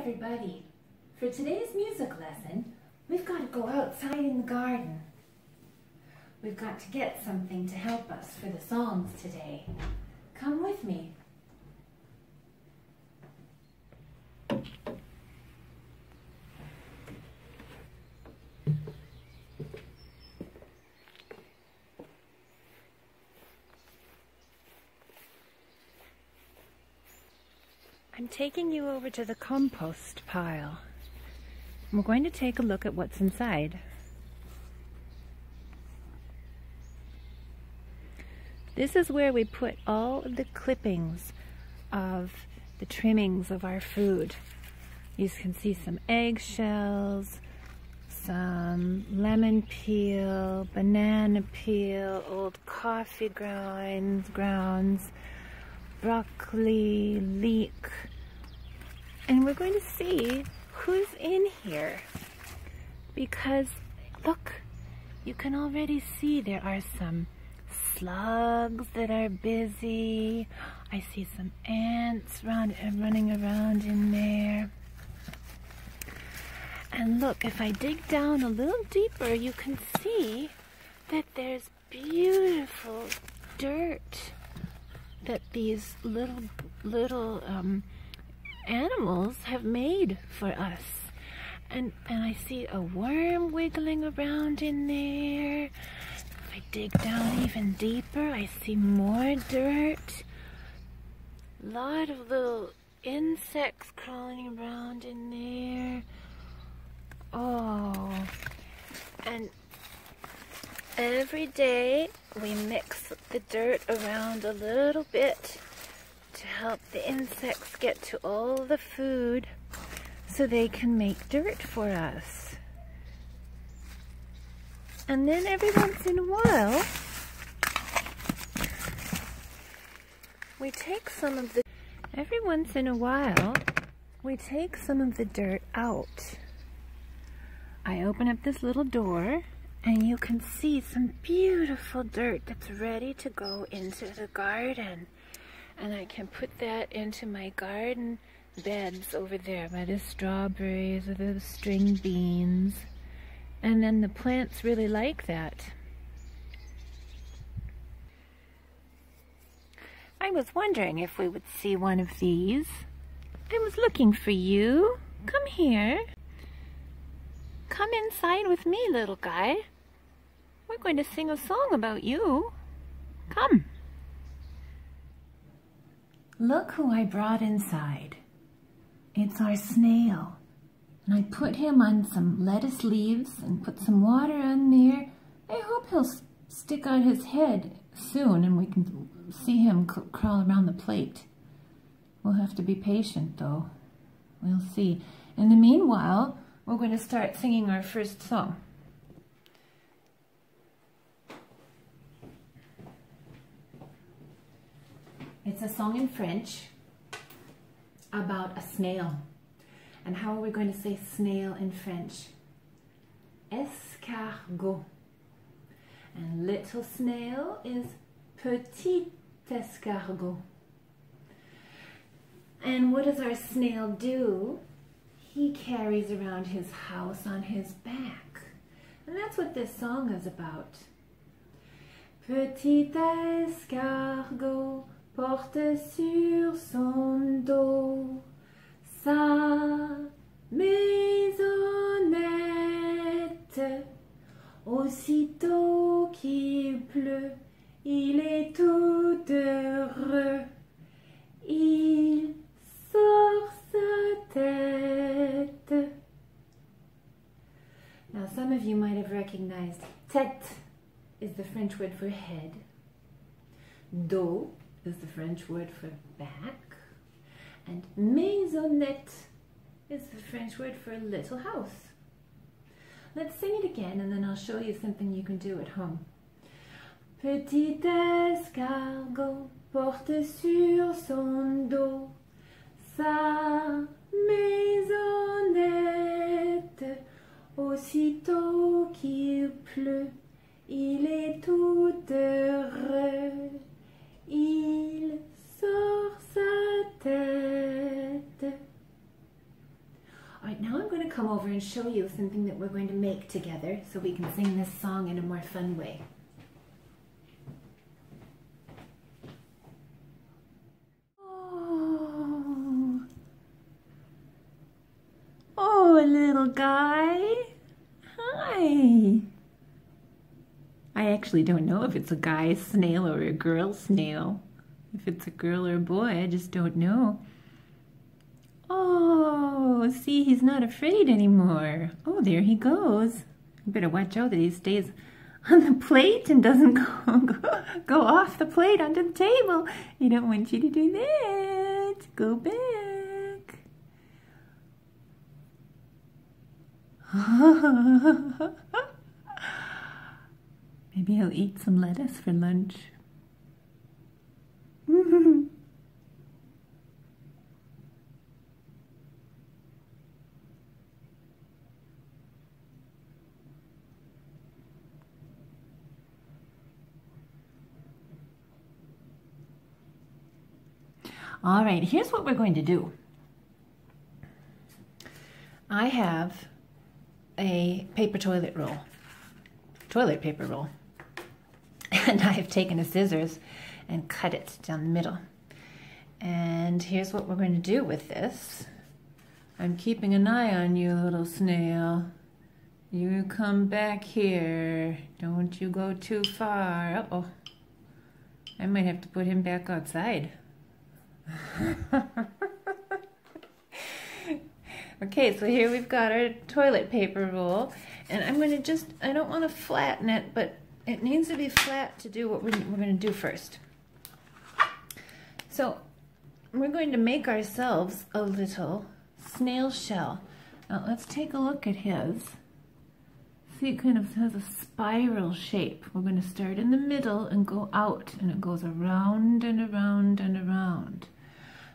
everybody. For today's music lesson, we've got to go outside in the garden. We've got to get something to help us for the songs today. Come with me. I'm taking you over to the compost pile. We're going to take a look at what's inside. This is where we put all of the clippings of the trimmings of our food. You can see some eggshells, some lemon peel, banana peel, old coffee grounds, broccoli, leek, and we're going to see who's in here, because look, you can already see there are some slugs that are busy. I see some ants running around in there. And look, if I dig down a little deeper, you can see that there's beautiful dirt that these little animals have made for us. And I see a worm wiggling around in there. If I dig down even deeper, I see more dirt. A lot of little insects crawling around in there. Oh, and every day we mix the dirt around a little bit to help the insects get to all the food so they can make dirt for us. And then every once in a while we take some of the dirt out. I open up this little door and you can see some beautiful dirt that's ready to go into the garden. And I can put that into my garden beds over there by the strawberries or the string beans. And then the plants really like that. I was wondering if we would see one of these. I was looking for you. Come here. Come inside with me, little guy. We're going to sing a song about you. Come. Look who I brought inside. It's our snail. And I put him on some lettuce leaves and put some water on there. I hope he'll stick out his head soon and we can see him crawl around the plate. We'll have to be patient though. We'll see. In the meanwhile, we're going to start singing our first song. It's a song in French about a snail. And how are we going to say snail in French? Escargot. And little snail is petit escargot. And what does our snail do? He carries around his house on his back. And that's what this song is about. Petit escargot porte sur son dos sa maisonnette. Aussitôt qu'il pleut, il est tout heureux. Il sort sa tête. Now some of you might have recognized tête is the French word for head. Dos is the French word for back. And maisonnette is the French word for little house. Let's sing it again and then I'll show you something you can do at home. Petit escargot porte sur son dos sa maisonnette. Aussitôt qu'il pleut, il est tout heureux. Il sort sa tête. come over and show you something that we're going to make together so we can sing this song in a more fun way. Oh, little guy. Hi. I actually don't know if it's a guy snail or a girl snail. If it's a girl or a boy, I just don't know. Oh, see, he's not afraid anymore. Oh, there he goes. You better watch out that he stays on the plate and doesn't go off the plate onto the table. I don't want you to do that. Go back. Maybe he'll eat some lettuce for lunch. All right, here's what we're going to do. I have a paper toilet paper roll, and I have taken a scissors and cut it down the middle. And here's what we're going to do with this. I'm keeping an eye on you, little snail. You come back here. Don't you go too far. Uh-oh. I might have to put him back outside. Okay, so here we've got our toilet paper roll, and I'm going to I don't want to flatten it, but it needs to be flat to do what we're going to do first. So we're going to make ourselves a little snail shell. Now let's take a look at his. See, it kind of has a spiral shape. We're going to start in the middle and go out, and it goes around and around and around.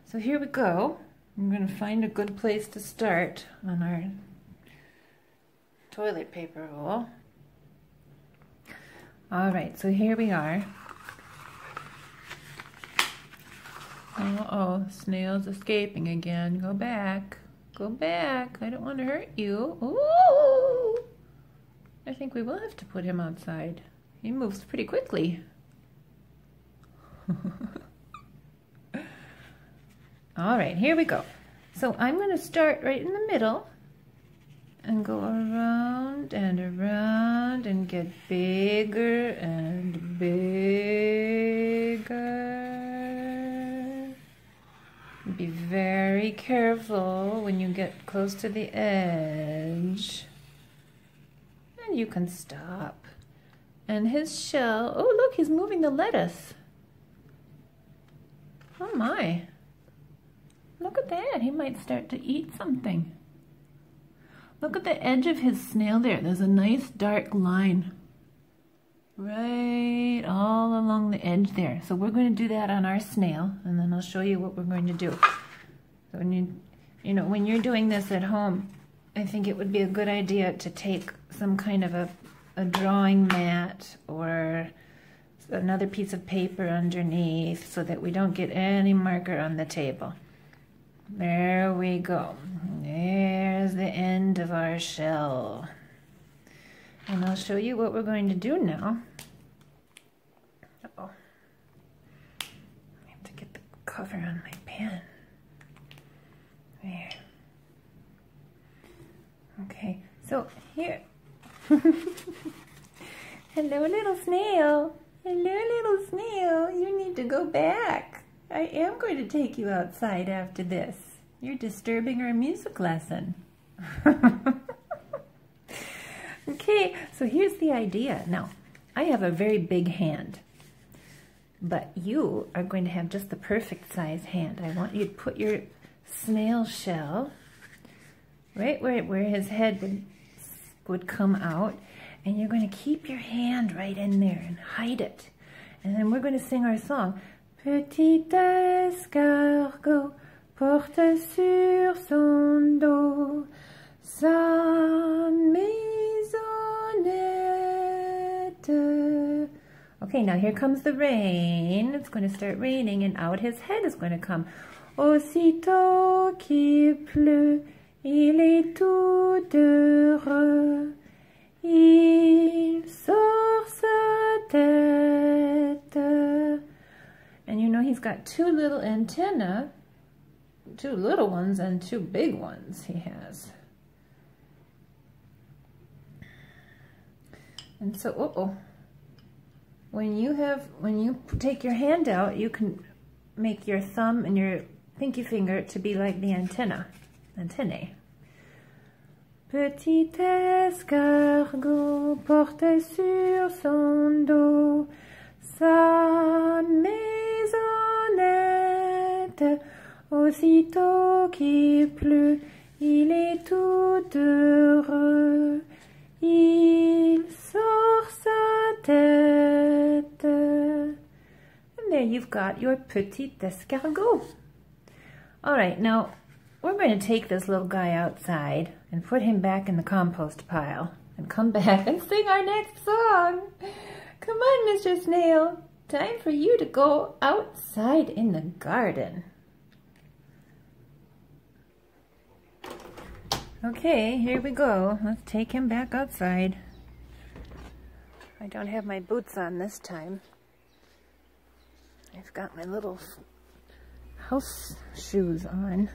So here we go. I'm going to find a good place to start on our toilet paper roll. All right, so here we are. Uh-oh, snail's escaping again. Go back. Go back. I don't want to hurt you. Ooh! I think we will have to put him outside. He moves pretty quickly. All right, here we go. So I'm going to start right in the middle and go around and get bigger and bigger. Be very careful when you get close to the edge. And you can stop. And his shell, oh look, he's moving the lettuce. Oh my. Look at that, he might start to eat something. Look at the edge of his snail there. There's a nice dark line right all along the edge there. So we're going to do that on our snail, and then I'll show you what we're going to do. So when when you're doing this at home, I think it would be a good idea to take some kind of a drawing mat or another piece of paper underneath so that we don't get any marker on the table. There we go. There's the end of our shell. And I'll show you what we're going to do now. Uh-oh. I have to get the cover on my pen. There. Okay, so here. Hello, little snail. Hello, little snail. You need to go back. I am going to take you outside after this. You're disturbing our music lesson. Okay, so here's the idea. Now, I have a very big hand, but you are going to have just the perfect size hand. I want you to put your snail shell right where his head would come out, and you're going to keep your hand right in there and hide it. And then we're going to sing our song. Petit escargot porte sur son dos sa maisonnette. Okay, now here comes the rain. It's going to start raining, and out his head is going to come. Aussitôt qu'il pleut, il est tout heureux, il sort sa tête. And you know he's got two little antennae, two little ones and two big ones he has. And so, when you take your hand out, you can make your thumb and your pinky finger to be like the antennae. Petit escargot porte sur son dos sa maisonnette. Aussitôt qu'il pleut, il est tout heureux. Il sort sa tête. And there you've got your petit escargot. All right, now we're going to take this little guy outside and put him back in the compost pile and come back and sing our next song. Come on, Mr. Snail. Time for you to go outside in the garden. Okay, here we go. Let's take him back outside. I don't have my boots on this time. I've got my little house shoes on.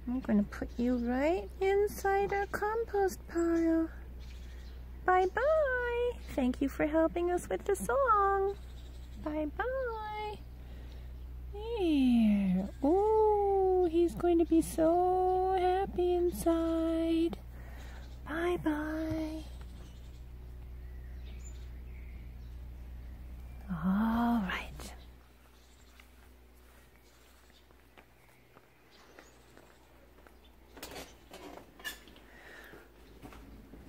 I'm going to put you right inside our compost pile. Bye-bye. Thank you for helping us with the song. Bye-bye. Here. Ooh, he's going to be so happy inside. Bye-bye. All right.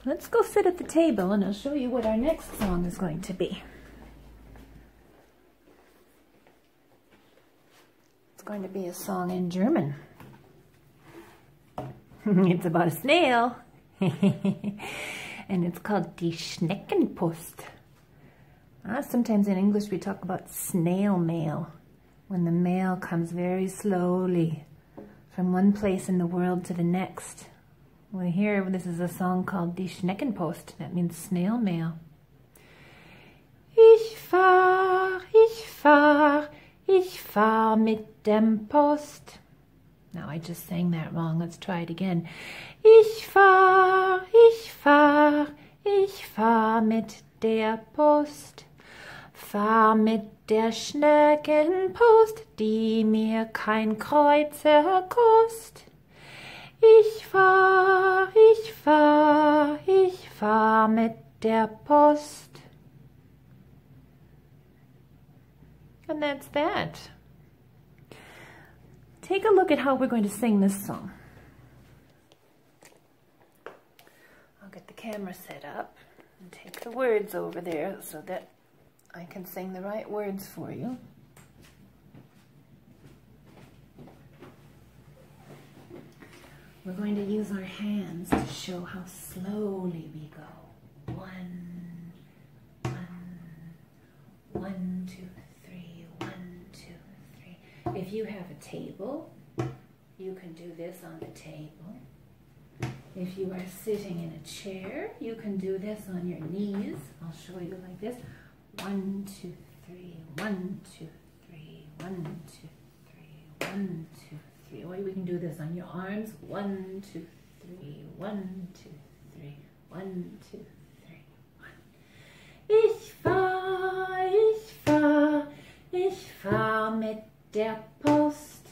Let's go sit at the table and I'll show you what our next song is going to be. It's going to be a song in German. It's about a snail. And it's called die Schneckenpost. Sometimes in English we talk about snail mail, when the mail comes very slowly from one place in the world to the next. Well, here this is a song called die Schneckenpost. That means snail mail. Ich fahr, ich fahr, ich fahr mit dem Post. Now I just sang that wrong. Let's try it again. Ich fahr, ich fahr, ich fahr mit der Post. Fahr mit der Schneckenpost, die mir kein Kreuzer kost. Ich fahr, ich fahr, ich fahr mit der Post. And that's that. Take a look at how we're going to sing this song. I'll get the camera set up and take the words over there so that I can sing the right words for you. We're going to use our hands to show how slowly we go. 1, 1, 1, 2, 3, 1, 2, 3. If you have a table, you can do this on the table. If you are sitting in a chair, you can do this on your knees. I'll show you like this. 1, 2, 3, 1, 2, 3, 1, 2, 3, 1, 2, 3. Or we can do this on your arms. 1, 2, 3, 1, 2, 3, 1, 2, 3, 1. Ich fahr, ich fahr, ich fahr mit der Post.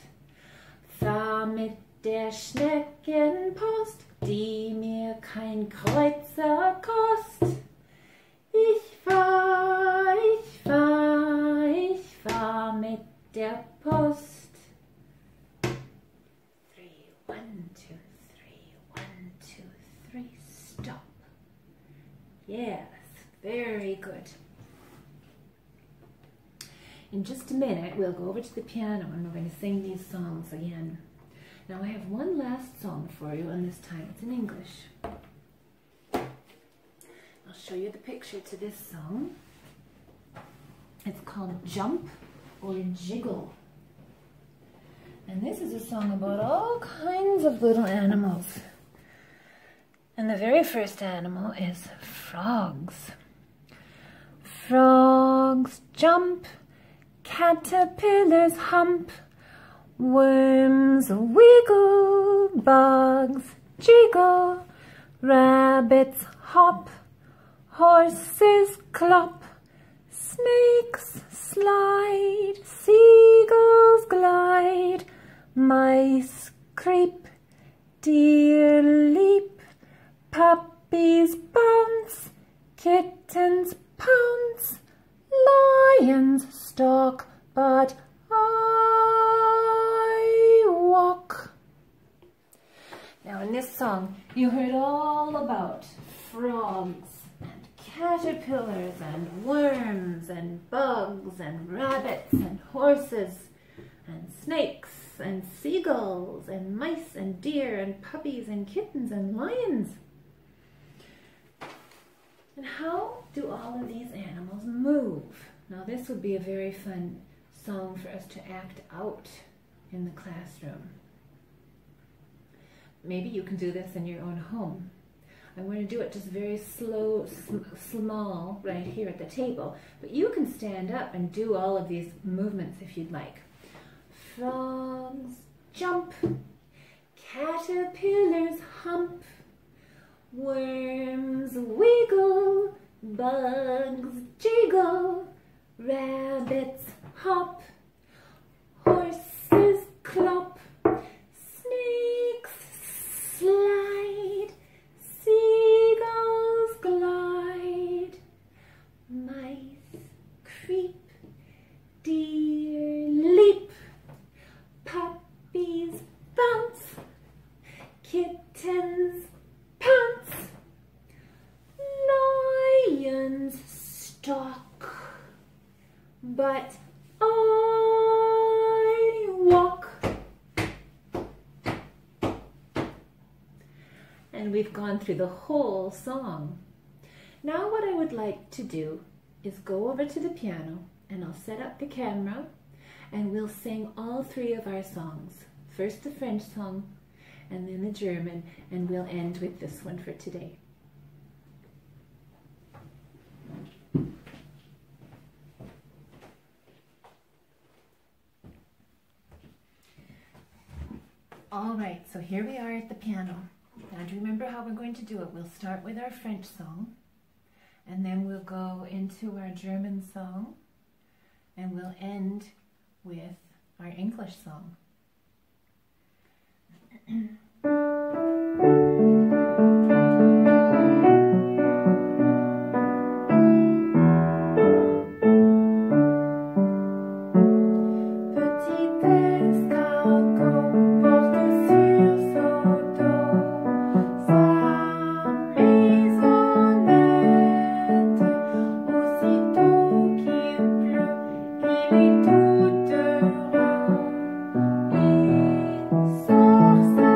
Fahr mit der Schneckenpost, die mir kein Kreuzer kost. Ich fahr, ich fahr, ich fahr mit der Post. 3, 1, 2, 3, 1, 2, 3, stop. Yes, very good. In just a minute, we'll go over to the piano and we're going to sing these songs again. Now I have one last song for you, and this time it's in English. I'll show you the picture to this song. It's called Jump or Jiggle. And this is a song about all kinds of little animals. And the very first animal is frogs. Frogs jump, caterpillars hump, worms wiggle, bugs jiggle, rabbits hop, horses clop, snakes slide, seagulls glide, mice creep, deer leap, puppies bounce, kittens pounce, lions stalk, but I walk. Now in this song, you heard all about frogs and caterpillars and worms and bugs and rabbits and horses and snakes and seagulls and mice and deer and puppies and kittens and lions. And how do all of these animals move? Now this would be a very fun song for us to act out in the classroom. Maybe you can do this in your own home. I'm going to do it just very slow, small right here at the table, but you can stand up and do all of these movements if you'd like. Frogs jump, caterpillars hump, worms wiggle, bugs jiggle, rabbits hop, horses clop, snakes slide, seagulls glide, mice creep, deer leap, puppies bounce, kittens pounce, lions stalk, but I walk. And we've gone through the whole song. Now what I would like to do is go over to the piano and I'll set up the camera and we'll sing all three of our songs. First the French song and then the German, and we'll end with this one for today. All right, so here we are at the piano. Now do you remember how we're going to do it? We'll start with our French song, and then we'll go into our German song, and we'll end with our English song. Petit escargot porte sur son dos sa maisonnette. Aussitôt qu'il pleut, il est tout heureux. Il sort sa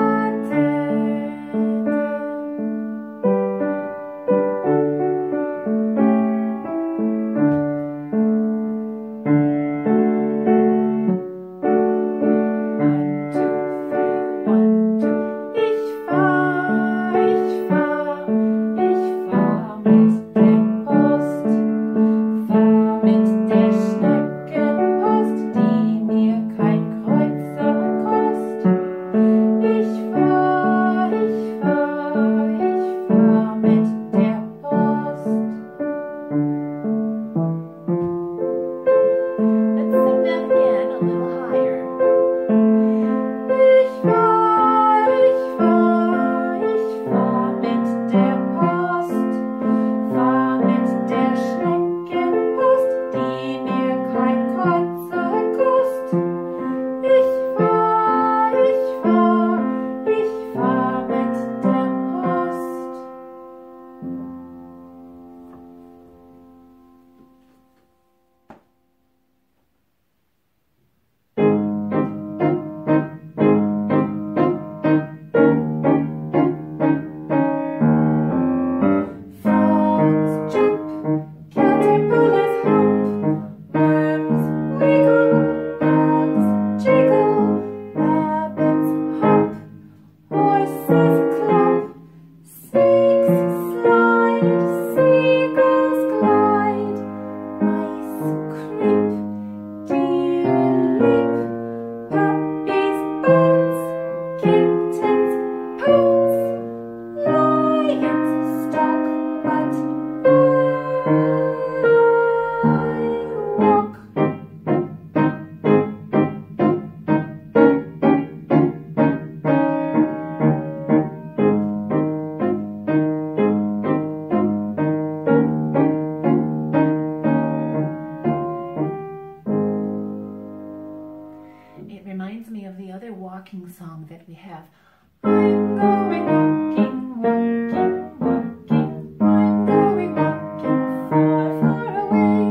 I'm going walking, walking, walking. I'm going walking far, far away.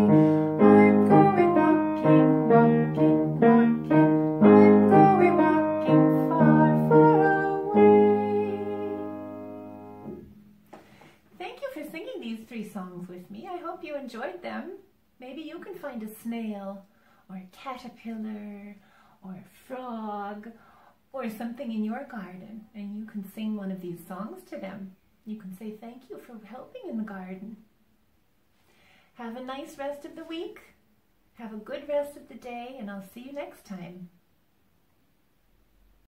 I'm going walking, walking, walking. I'm going walking far, far away. Thank you for singing these 3 songs with me. I hope you enjoyed them. Maybe you can find a snail or a caterpillar or a frog or something in your garden, and you can sing one of these songs to them. You can say thank you for helping in the garden. Have a nice rest of the week. Have a good rest of the day, and I'll see you next time.